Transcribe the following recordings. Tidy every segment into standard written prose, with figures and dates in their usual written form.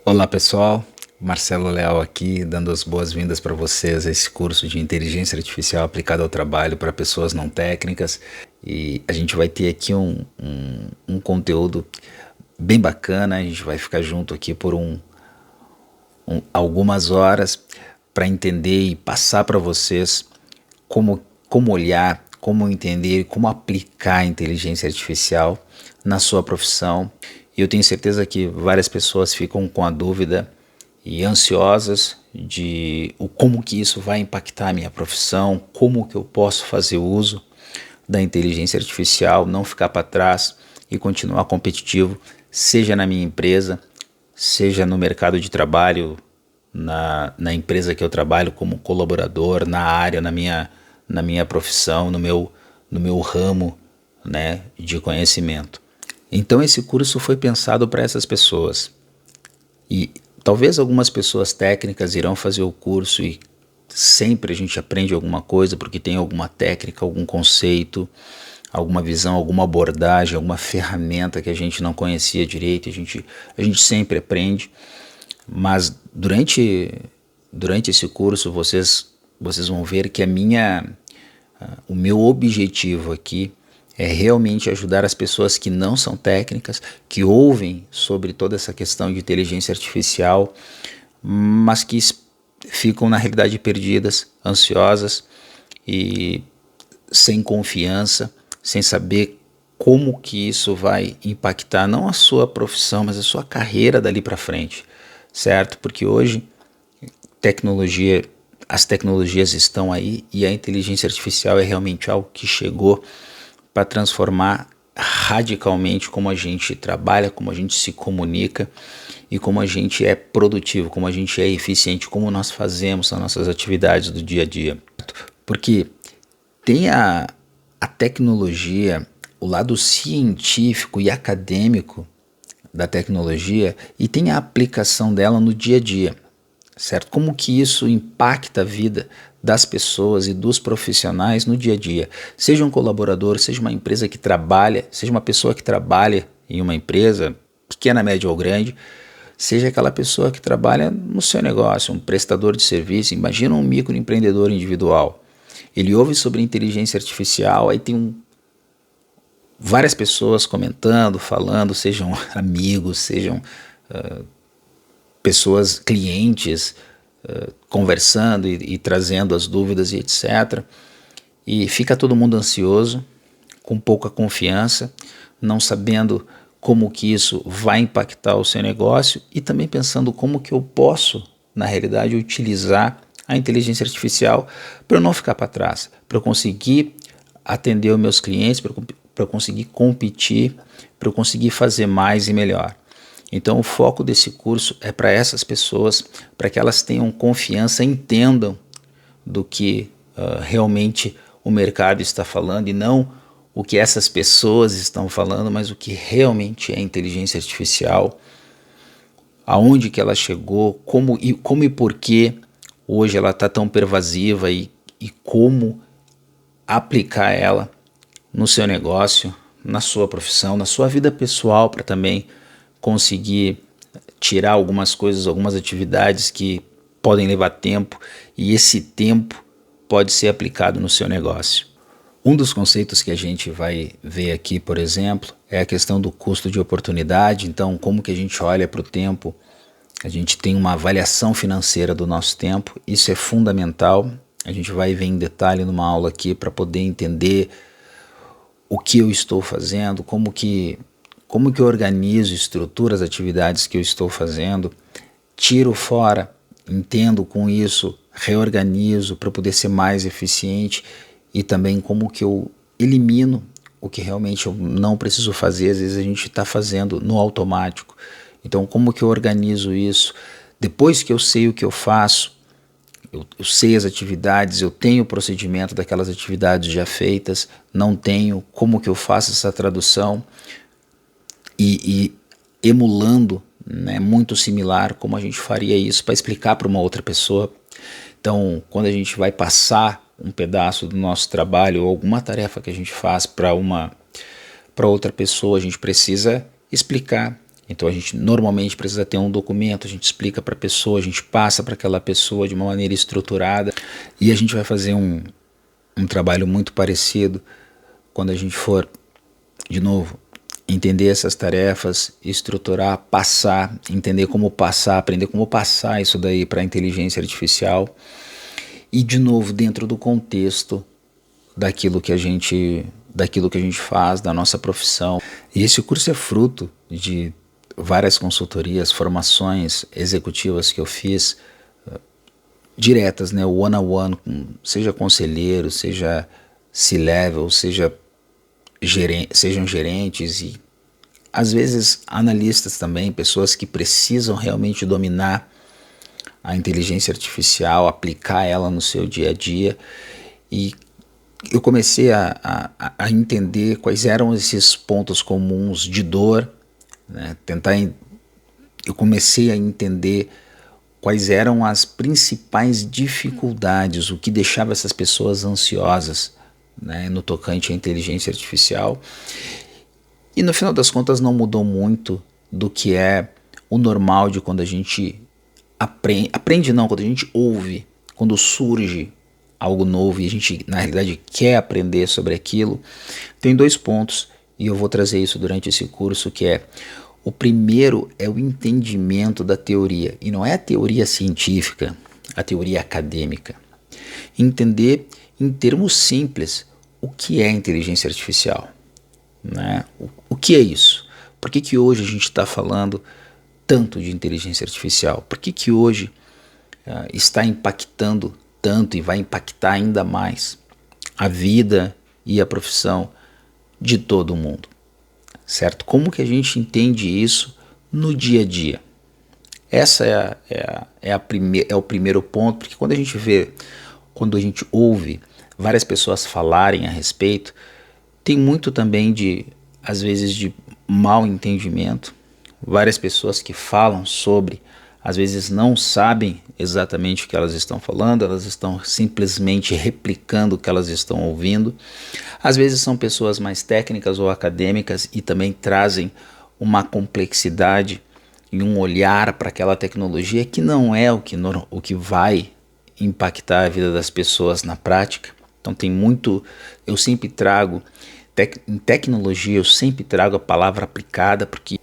Olá pessoal, Marcelo Leal aqui, dando as boas-vindas para vocês a esse curso de Inteligência Artificial aplicada ao trabalho para pessoas não técnicas. E a gente vai ter aqui um conteúdo bem bacana. A gente vai ficar junto aqui por algumas horas para entender e passar para vocês como olhar, como entender, como aplicar a inteligência artificial na sua profissão. E eu tenho certeza que várias pessoas ficam com a dúvida e ansiosas de como que isso vai impactar a minha profissão, como que eu posso fazer uso da inteligência artificial, não ficar para trás e continuar competitivo, seja na minha empresa, seja no mercado de trabalho, na empresa que eu trabalho como colaborador, na área, na minha profissão, no meu ramo, né, de conhecimento. Então esse curso foi pensado para essas pessoas. E talvez algumas pessoas técnicas irão fazer o curso e sempre a gente aprende alguma coisa porque tem alguma técnica, algum conceito, alguma visão, alguma abordagem, alguma ferramenta que a gente não conhecia direito. A gente sempre aprende, mas durante esse curso vocês vão ver que o meu objetivo aqui é realmente ajudar as pessoas que não são técnicas, que ouvem sobre toda essa questão de inteligência artificial, mas que ficam na realidade perdidas, ansiosas e sem confiança, sem saber como que isso vai impactar não a sua profissão, mas a sua carreira dali para frente, certo? Porque hoje as tecnologias estão aí e a inteligência artificial é realmente algo que chegou para transformar radicalmente como a gente trabalha, como a gente se comunica e como a gente é produtivo, como a gente é eficiente, como nós fazemos as nossas atividades do dia a dia. Porque tem a tecnologia, o lado científico e acadêmico da tecnologia e tem a aplicação dela no dia a dia, certo? Como que isso impacta a vida das pessoas e dos profissionais no dia a dia. Seja um colaborador, seja uma empresa que trabalha, seja uma pessoa que trabalha em uma empresa, pequena, média ou grande, seja aquela pessoa que trabalha no seu negócio, um prestador de serviço. Imagina um microempreendedor individual. Ele ouve sobre inteligência artificial, aí tem várias pessoas comentando, falando, sejam amigos, sejam pessoas, clientes, conversando e trazendo as dúvidas e etc. E fica todo mundo ansioso, com pouca confiança, não sabendo como que isso vai impactar o seu negócio e também pensando como que eu posso, na realidade, utilizar a inteligência artificial para eu não ficar para trás, para eu conseguir atender os meus clientes, para eu conseguir competir, para eu conseguir fazer mais e melhor. Então o foco desse curso é para essas pessoas, para que elas tenham confiança, entendam do que realmente o mercado está falando e não o que essas pessoas estão falando, mas o que realmente é inteligência artificial, aonde que ela chegou, como e por que hoje ela está tão pervasiva e como aplicar ela no seu negócio, na sua profissão, na sua vida pessoal, para também conseguir tirar algumas coisas, algumas atividades que podem levar tempo e esse tempo pode ser aplicado no seu negócio. Um dos conceitos que a gente vai ver aqui, por exemplo, é a questão do custo de oportunidade. Então, como que a gente olha para o tempo? A gente tem uma avaliação financeira do nosso tempo, isso é fundamental. A gente vai ver em detalhe numa aula aqui para poder entender o que eu estou fazendo, como que eu organizo, estruturo as atividades que eu estou fazendo, tiro fora, entendo com isso, reorganizo para poder ser mais eficiente e também como que eu elimino o que realmente eu não preciso fazer, às vezes a gente está fazendo no automático. Então como que eu organizo isso? Depois que eu sei o que eu faço, eu sei as atividades, eu tenho o procedimento daquelas atividades já feitas, não tenho, como que eu faço essa tradução? E emulando, né, muito similar como a gente faria isso para explicar para uma outra pessoa. Então, quando a gente vai passar um pedaço do nosso trabalho ou alguma tarefa que a gente faz para outra pessoa, a gente precisa explicar Então a gente normalmente precisa ter um documento, a gente explica para a pessoa, a gente passa para aquela pessoa de uma maneira estruturada, e a gente vai fazer um trabalho muito parecido quando a gente for, de novo, entender essas tarefas, estruturar, passar, entender como passar, aprender como passar isso daí para a inteligência artificial, e de novo dentro do contexto daquilo que a gente faz, da nossa profissão. E esse curso é fruto de várias consultorias, formações executivas que eu fiz, diretas, né, one-on-one, seja conselheiro, seja C-level, sejam gerentes e às vezes analistas também, pessoas que precisam realmente dominar a inteligência artificial, aplicar ela no seu dia a dia. E eu comecei a entender quais eram esses pontos comuns de dor, né? Eu comecei a entender quais eram as principais dificuldades, o que deixava essas pessoas ansiosas, né, no tocante à inteligência artificial. E no final das contas não mudou muito do que é o normal de quando a gente aprende não, quando a gente ouve, quando surge algo novo e a gente na realidade quer aprender sobre aquilo. Tem 2 pontos e eu vou trazer isso durante esse curso, que é: o primeiro é o entendimento da teoria, e não é a teoria científica, a teoria acadêmica. Entender em termos simples o que é inteligência artificial, né? O que é isso? Por que hoje a gente está falando tanto de inteligência artificial? Por que hoje está impactando tanto e vai impactar ainda mais a vida e a profissão de todo mundo? Certo? Como que a gente entende isso no dia a dia? Essa é o primeiro ponto, porque quando a gente ouve várias pessoas falarem a respeito, tem muito também às vezes, de mal entendimento. Várias pessoas que falam sobre, às vezes não sabem exatamente o que elas estão falando, elas estão simplesmente replicando o que elas estão ouvindo. Às vezes são pessoas mais técnicas ou acadêmicas e também trazem uma complexidade e um olhar para aquela tecnologia que não é o que vai impactar a vida das pessoas na prática. Então tem muito, eu sempre trago, em tecnologia eu sempre trago a palavra aplicada, porque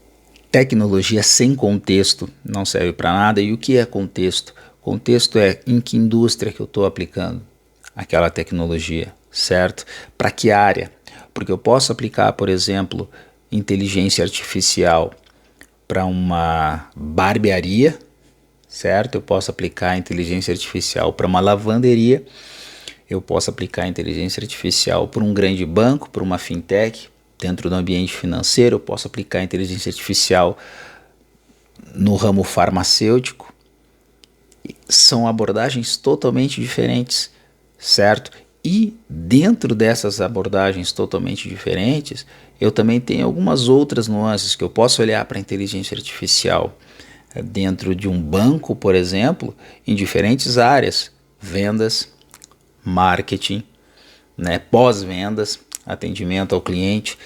tecnologia sem contexto não serve para nada. E o que é contexto? Contexto é em que indústria que eu estou aplicando aquela tecnologia, certo? Para que área? Porque eu posso aplicar, por exemplo, inteligência artificial para uma barbearia, certo? Eu posso aplicar inteligência artificial para uma lavanderia, eu posso aplicar inteligência artificial para um grande banco, para uma fintech, dentro do ambiente financeiro, eu posso aplicar inteligência artificial no ramo farmacêutico. São abordagens totalmente diferentes, certo? E dentro dessas abordagens totalmente diferentes, eu também tenho algumas outras nuances que eu posso olhar para a inteligência artificial dentro de um banco, por exemplo, em diferentes áreas: vendas, marketing, né, pós-vendas, atendimento ao cliente,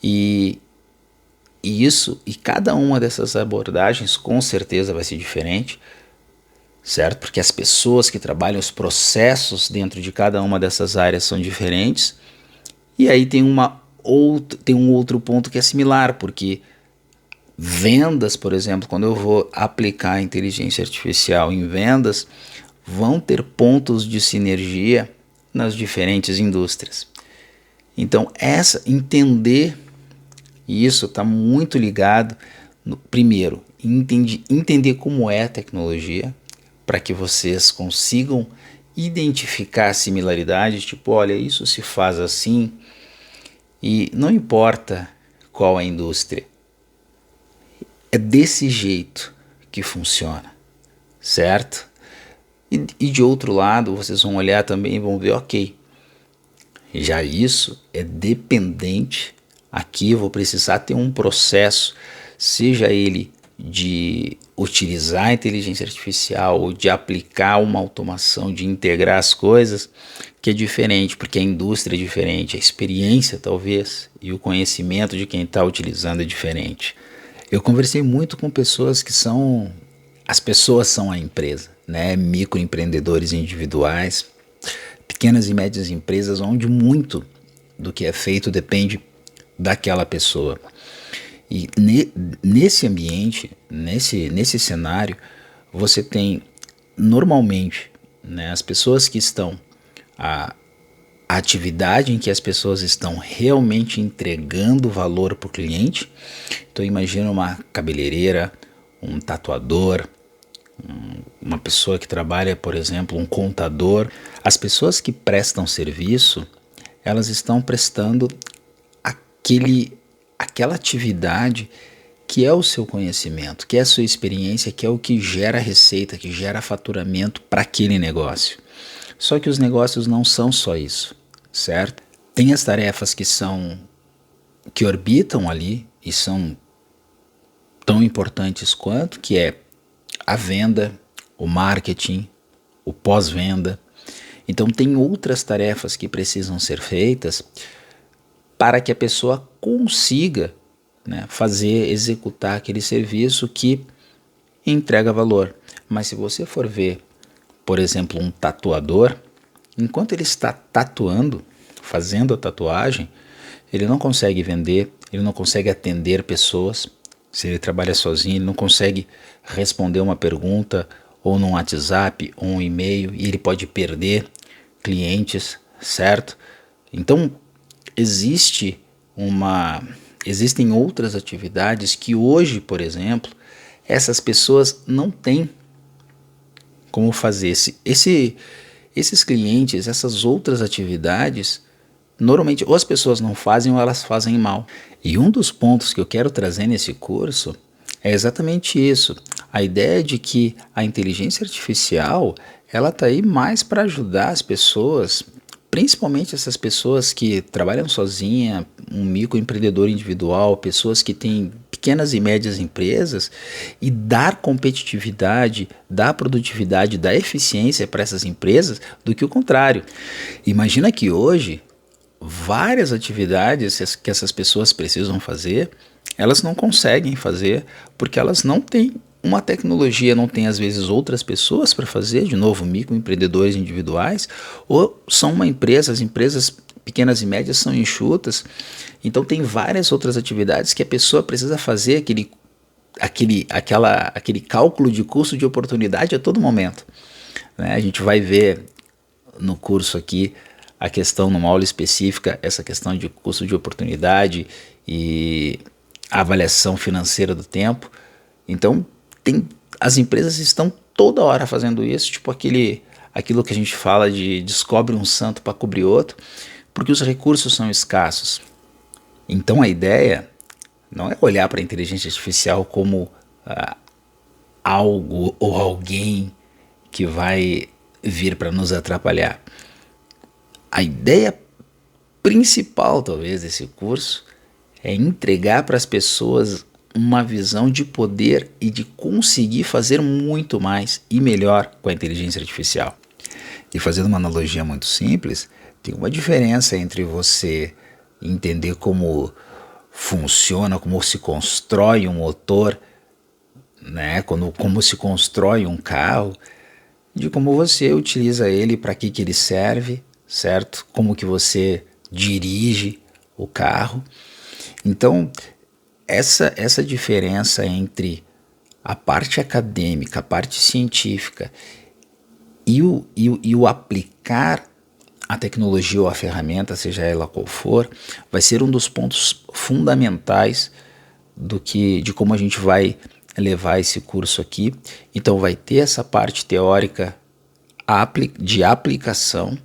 e cada uma dessas abordagens com certeza vai ser diferente, certo? Porque as pessoas que trabalham, os processos dentro de cada uma dessas áreas são diferentes. E aí tem um outro ponto que é similar, porque vendas, por exemplo, quando eu vou aplicar a inteligência artificial em vendas, vão ter pontos de sinergia nas diferentes indústrias. Então, entender isso está muito ligado, primeiro, entender como é a tecnologia, para que vocês consigam identificar similaridades, tipo, olha, isso se faz assim, e não importa qual a indústria, é desse jeito que funciona, certo? E de outro lado, vocês vão olhar também e vão ver, ok, já isso é dependente, aqui eu vou precisar ter um processo, seja ele de utilizar a inteligência artificial ou de aplicar uma automação, de integrar as coisas, que é diferente, porque a indústria é diferente, a experiência talvez e o conhecimento de quem está utilizando é diferente. Eu conversei muito com pessoas que são, as pessoas são a empresa, né? Microempreendedores individuais, pequenas e médias empresas, onde muito do que é feito depende daquela pessoa. E nesse ambiente, nesse cenário, você tem normalmente, né, as pessoas que estão, a, a atividade em que as pessoas estão realmente entregando valor para o cliente. Então imagina uma cabeleireira, um tatuador, uma pessoa que trabalha, por exemplo, um contador. As pessoas que prestam serviço, elas estão prestando aquela atividade que é o seu conhecimento, que é a sua experiência, que é o que gera receita, que gera faturamento para aquele negócio. Só que os negócios não são só isso, certo? Tem as tarefas que orbitam ali e são tão importantes quanto, que é a venda, o marketing, o pós-venda. Então tem outras tarefas que precisam ser feitas para que a pessoa consiga, né, executar aquele serviço que entrega valor. Mas se você for ver, por exemplo, um tatuador, enquanto ele está tatuando, fazendo a tatuagem, ele não consegue vender, ele não consegue atender pessoas. Se ele trabalha sozinho, ele não consegue responder uma pergunta ou num WhatsApp ou um e-mail, e ele pode perder clientes, certo? Então, existem outras atividades que hoje, por exemplo, essas pessoas não têm como fazer. Esses clientes, essas outras atividades, normalmente ou as pessoas não fazem ou elas fazem mal. E um dos pontos que eu quero trazer nesse curso é exatamente isso. A ideia de que a inteligência artificial, ela está aí mais para ajudar as pessoas, principalmente essas pessoas que trabalham sozinha, um microempreendedor individual, pessoas que têm pequenas e médias empresas, e dar competitividade, dar produtividade, dar eficiência para essas empresas, do que o contrário. Imagina que hoje várias atividades que essas pessoas precisam fazer, elas não conseguem fazer porque elas não têm uma tecnologia, não tem às vezes outras pessoas para fazer, de novo, microempreendedores individuais, ou são uma empresa, as empresas pequenas e médias são enxutas, então tem várias outras atividades que a pessoa precisa fazer aquele cálculo de custo de oportunidade a todo momento, né? A gente vai ver no curso aqui a questão, numa aula específica, essa questão de custo de oportunidade e a avaliação financeira do tempo. Então, as empresas estão toda hora fazendo isso, tipo aquilo que a gente fala de descobre um santo para cobrir outro, porque os recursos são escassos. Então a ideia não é olhar para a inteligência artificial como algo ou alguém que vai vir para nos atrapalhar. A ideia principal, talvez, desse curso é entregar para as pessoas uma visão de poder e de conseguir fazer muito mais e melhor com a inteligência artificial. E fazendo uma analogia muito simples, tem uma diferença entre você entender como funciona, como se constrói um motor, né, como se constrói um carro, de como você utiliza ele, para que ele serve, certo? Como que você dirige o carro. Então, essa diferença entre a parte acadêmica, a parte científica e o aplicar a tecnologia ou a ferramenta, seja ela qual for, vai ser um dos pontos fundamentais de como a gente vai levar esse curso aqui. Então vai ter essa parte teórica de aplicação,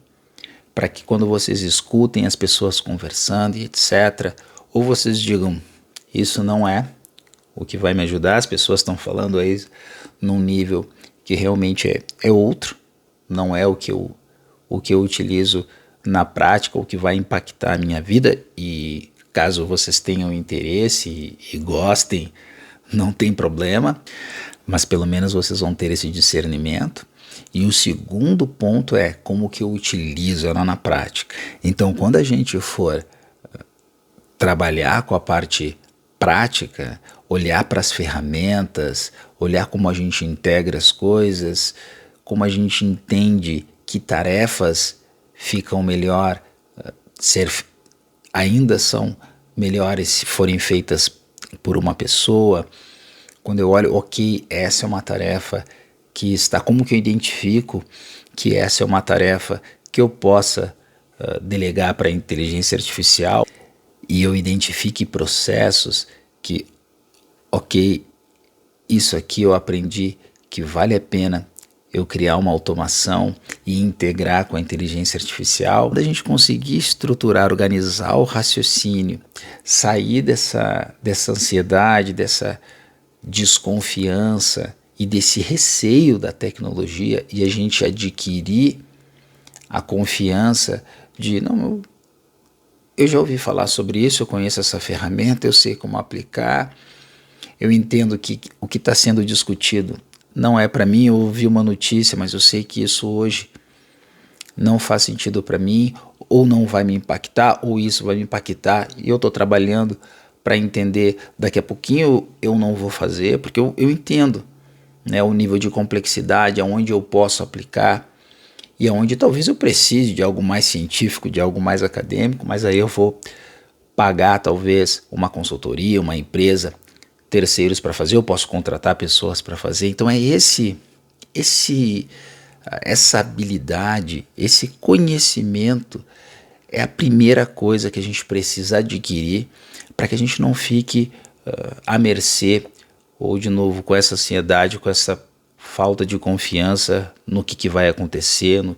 para que quando vocês escutem as pessoas conversando e etc., ou vocês digam, isso não é o que vai me ajudar, as pessoas estão falando aí num nível que realmente é outro, não é o que eu utilizo na prática, o que vai impactar a minha vida. E caso vocês tenham interesse e gostem, não tem problema, mas pelo menos vocês vão ter esse discernimento. E o segundo ponto é como que eu utilizo ela na prática. Então, quando a gente for trabalhar com a parte prática, olhar para as ferramentas, olhar como a gente integra as coisas, como a gente entende que tarefas ficam melhor, ser, ainda são melhores se forem feitas por uma pessoa. Quando eu olho, ok, essa é uma tarefa que está, como que eu identifico que essa é uma tarefa que eu possa delegar para a inteligência artificial e eu identifique processos que, ok, isso aqui eu aprendi que vale a pena eu criar uma automação e integrar com a inteligência artificial, da gente conseguir estruturar, organizar o raciocínio, sair dessa ansiedade, dessa desconfiança e desse receio da tecnologia e a gente adquirir a confiança de, não, eu já ouvi falar sobre isso, eu conheço essa ferramenta, eu sei como aplicar, eu entendo que o que está sendo discutido não é para mim, eu ouvi uma notícia, mas eu sei que isso hoje não faz sentido para mim, ou não vai me impactar, ou isso vai me impactar, e eu estou trabalhando para entender, daqui a pouquinho eu não vou fazer, porque eu entendo, né, o nível de complexidade, aonde eu posso aplicar, e aonde talvez eu precise de algo mais científico, de algo mais acadêmico, mas aí eu vou pagar talvez uma consultoria, uma empresa, terceiros para fazer, eu posso contratar pessoas para fazer. Então é essa habilidade, esse conhecimento é a primeira coisa que a gente precisa adquirir para que a gente não fique à mercê ou de novo com essa ansiedade, com essa falta de confiança no que vai acontecer, no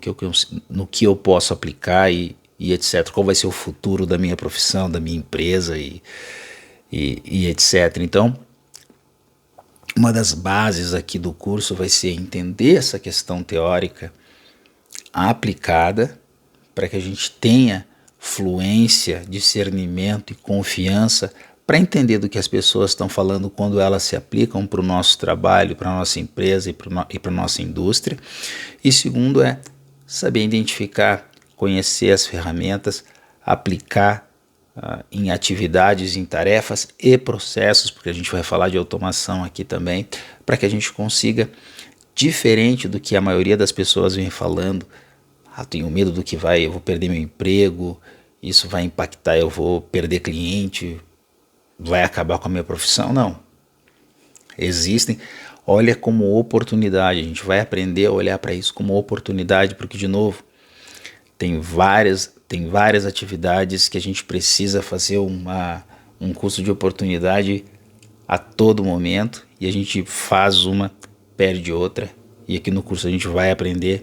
que eu posso aplicar e etc. Qual vai ser o futuro da minha profissão, da minha empresa e etc. Então, uma das bases aqui do curso vai ser entender essa questão teórica aplicada para que a gente tenha fluência, discernimento e confiança para entender do que as pessoas estão falando quando elas se aplicam para o nosso trabalho, para a nossa empresa e para a nossa indústria. E segundo é saber identificar, conhecer as ferramentas, aplicar em atividades, em tarefas e processos, porque a gente vai falar de automação aqui também, para que a gente consiga, diferente do que a maioria das pessoas vem falando, tenho medo do que eu vou perder meu emprego, isso vai impactar, eu vou perder cliente, vai acabar com a minha profissão. Não. Existem, olha como oportunidade, a gente vai aprender a olhar para isso como oportunidade, porque de novo, tem várias atividades que a gente precisa fazer um curso de oportunidade a todo momento e a gente faz uma, perde outra, e aqui no curso a gente vai aprender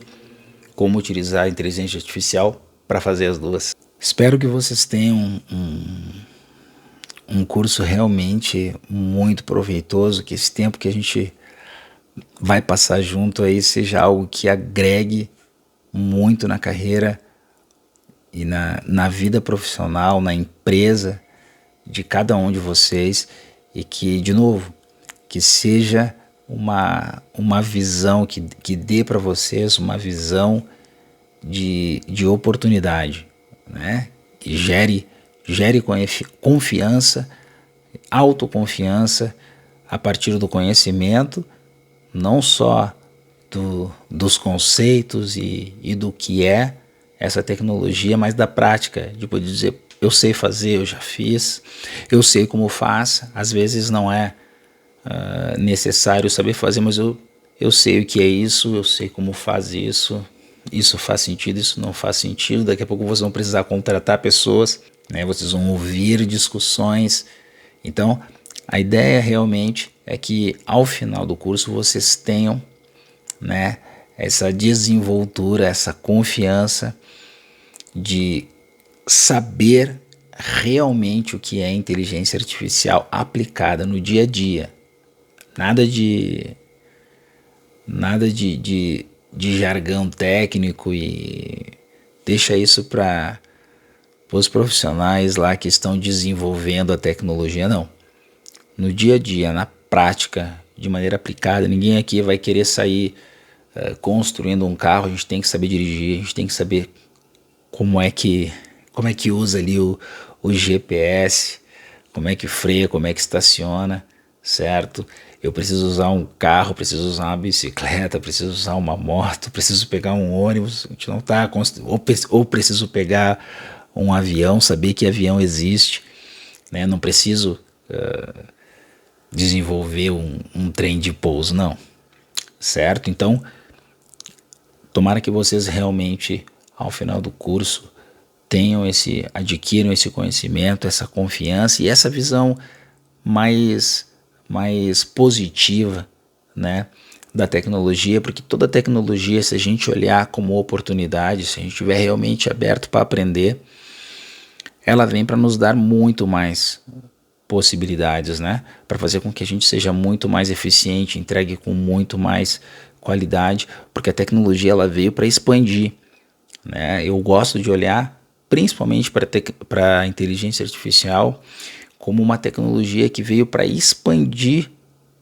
como utilizar a inteligência artificial para fazer as duas. Espero que vocês tenham um curso realmente muito proveitoso, que esse tempo que a gente vai passar junto aí seja algo que agregue muito na carreira e na vida profissional, na empresa de cada um de vocês, e que, de novo, que seja uma visão que dê para vocês uma visão de oportunidade, né? Que gere confiança, autoconfiança a partir do conhecimento, não só dos conceitos e do que é essa tecnologia, mas da prática, de poder dizer, eu sei fazer, eu já fiz, eu sei como faz, às vezes não é necessário saber fazer, mas eu sei o que é isso, eu sei como faz isso faz sentido, isso não faz sentido, daqui a pouco vocês vão precisar contratar pessoas, né? Vocês vão ouvir discussões, então a ideia realmente é que ao final do curso vocês tenham, né, essa desenvoltura, essa confiança de saber realmente o que é inteligência artificial aplicada no dia a dia. Nada de jargão técnico, e deixa isso para os profissionais lá que estão desenvolvendo a tecnologia, não. No dia a dia, na prática, de maneira aplicada, ninguém aqui vai querer sair construindo um carro, a gente tem que saber dirigir, a gente tem que saber como é que usa ali o GPS, como é que freia, como é que estaciona, certo? Eu preciso usar um carro, preciso usar uma bicicleta, preciso usar uma moto, preciso pegar um ônibus, a gente não tá, ou preciso pegar um avião, saber que avião existe, né? Não preciso desenvolver um trem de pouso, não, certo? Então, tomara que vocês realmente, ao final do curso, adquiram esse conhecimento, essa confiança e essa visão mais positiva, né, da tecnologia, porque toda tecnologia, se a gente olhar como oportunidade, se a gente estiver realmente aberto para aprender, ela vem para nos dar muito mais possibilidades, né, para fazer com que a gente seja muito mais eficiente, entregue com muito mais qualidade, porque a tecnologia ela veio para expandir, né? Eu gosto de olhar principalmente para a inteligência artificial como uma tecnologia que veio para expandir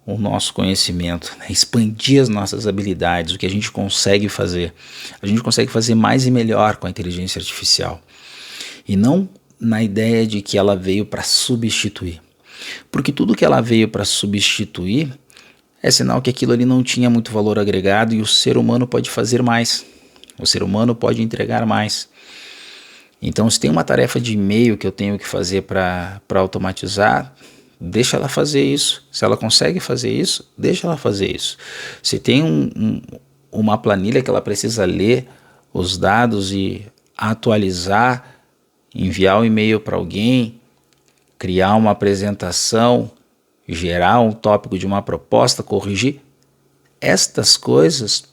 o nosso conhecimento, né? Expandir as nossas habilidades, o que a gente consegue fazer. A gente consegue fazer mais e melhor com a inteligência artificial. E não na ideia de que ela veio para substituir. Porque tudo que ela veio para substituir é sinal que aquilo ali não tinha muito valor agregado e o ser humano pode fazer mais. O ser humano pode entregar mais. Então, se tem uma tarefa de e-mail que eu tenho que fazer para automatizar, deixa ela fazer isso. Se ela consegue fazer isso, deixa ela fazer isso. Se tem uma planilha que ela precisa ler os dados e atualizar, enviar um e-mail para alguém, criar uma apresentação, gerar um tópico de uma proposta, corrigir, estas coisas,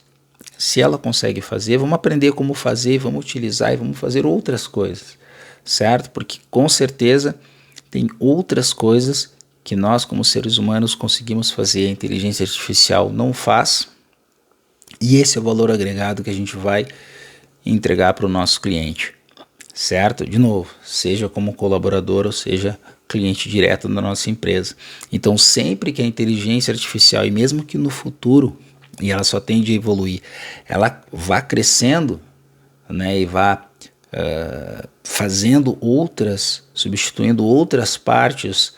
se ela consegue fazer, vamos aprender como fazer, vamos utilizar e vamos fazer outras coisas, certo? Porque com certeza tem outras coisas que nós como seres humanos conseguimos fazer, a inteligência artificial não faz, e esse é o valor agregado que a gente vai entregar para o nosso cliente, certo? De novo, seja como colaborador ou seja cliente direto da nossa empresa. Então sempre que a inteligência artificial, e mesmo que no futuro, e ela só tende a evoluir, ela vá crescendo, né, e vá fazendo substituindo outras partes,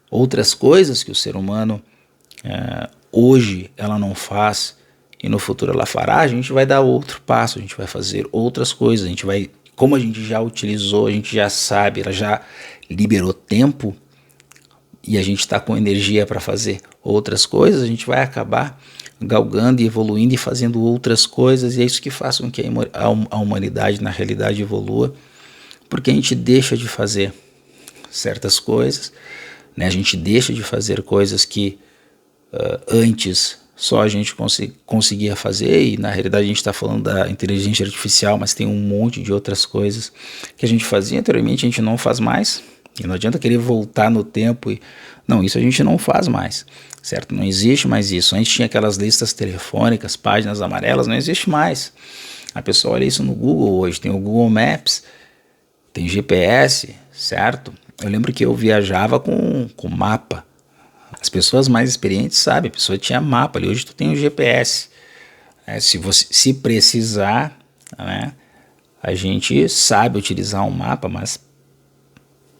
outras coisas que o ser humano hoje ela não faz e no futuro ela fará, a gente vai dar outro passo, a gente vai fazer outras coisas, a gente vai, como a gente já utilizou, a gente já sabe, ela já liberou tempo e a gente está com energia para fazer outras coisas, a gente vai acabar galgando e evoluindo e fazendo outras coisas, e é isso que faz com que a humanidade na realidade evolua, porque a gente deixa de fazer certas coisas, né? A gente deixa de fazer coisas que antes só a gente conseguia fazer, e na realidade a gente está falando da inteligência artificial, mas tem um monte de outras coisas que a gente fazia anteriormente, a gente não faz mais, e não adianta querer voltar no tempo e... Não, isso a gente não faz mais, certo? Não existe mais isso. Antes tinha aquelas listas telefônicas, páginas amarelas, não existe mais. A pessoa olha isso no Google hoje, tem o Google Maps, tem GPS, certo? Eu lembro que eu viajava com mapa. As pessoas mais experientes sabem, a pessoa tinha mapa ali, hoje tu tem o GPS. Se precisar, né, a gente sabe utilizar um mapa, mas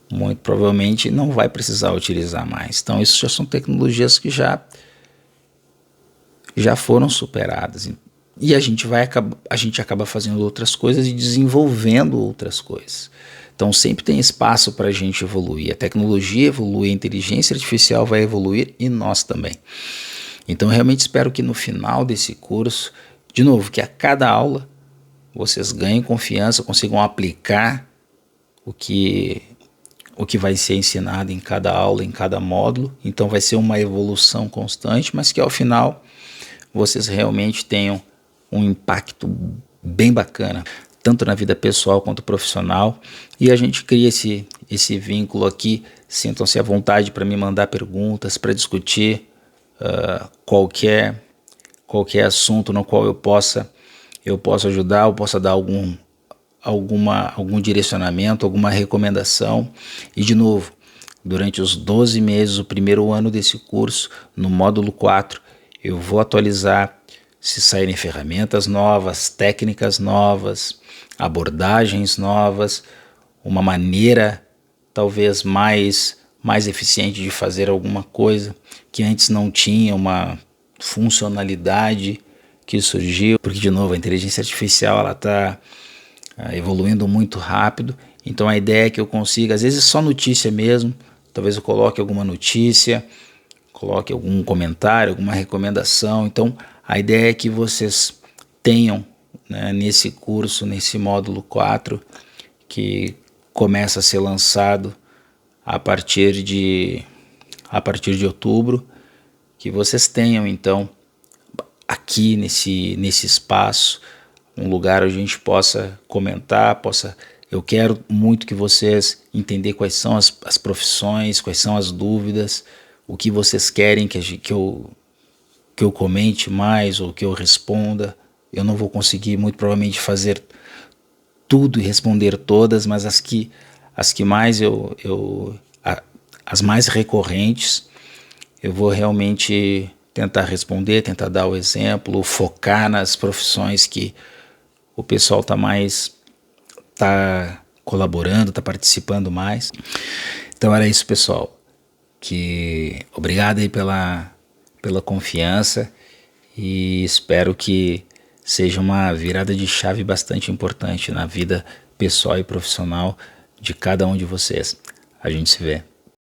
muito provavelmente não vai precisar utilizar mais. Então isso já são tecnologias que já foram superadas. E a gente acaba fazendo outras coisas e desenvolvendo outras coisas. Então sempre tem espaço para a gente evoluir. A tecnologia evolui, a inteligência artificial vai evoluir e nós também. Então eu realmente espero que no final desse curso, de novo, que a cada aula vocês ganhem confiança, consigam aplicar o que vai ser ensinado em cada aula, em cada módulo. Então vai ser uma evolução constante, mas que ao final vocês realmente tenham um impacto bem bacana, tanto na vida pessoal quanto profissional. E a gente cria esse vínculo aqui. Sintam-se à vontade para me mandar perguntas, para discutir qualquer assunto no qual eu possa ajudar, eu possa dar algum direcionamento, alguma recomendação. E de novo, durante os 12 meses, o primeiro ano desse curso, no módulo 4, eu vou atualizar se saírem ferramentas novas, técnicas novas, abordagens novas, uma maneira talvez mais mais eficiente de fazer alguma coisa que antes não tinha uma funcionalidade que surgiu, porque de novo a inteligência artificial ela está evoluindo muito rápido, então a ideia é que eu consiga, às vezes só notícia mesmo, talvez eu coloque alguma notícia, coloque algum comentário, alguma recomendação. Então a ideia é que vocês tenham, né, nesse curso, nesse módulo 4, que começa a ser lançado a partir de outubro, que vocês tenham então aqui nesse espaço um lugar onde a gente possa comentar, eu quero muito que vocês entender quais são as profissões, quais são as dúvidas, o que vocês querem que eu comente mais ou que eu responda. Eu não vou conseguir muito provavelmente fazer tudo e responder todas, mas as que mais as mais recorrentes, eu vou realmente tentar responder, tentar dar o exemplo, focar nas profissões que o pessoal tá colaborando, tá participando mais. Então era isso, pessoal. Obrigado aí pela confiança e espero que seja uma virada de chave bastante importante na vida pessoal e profissional de cada um de vocês. A gente se vê.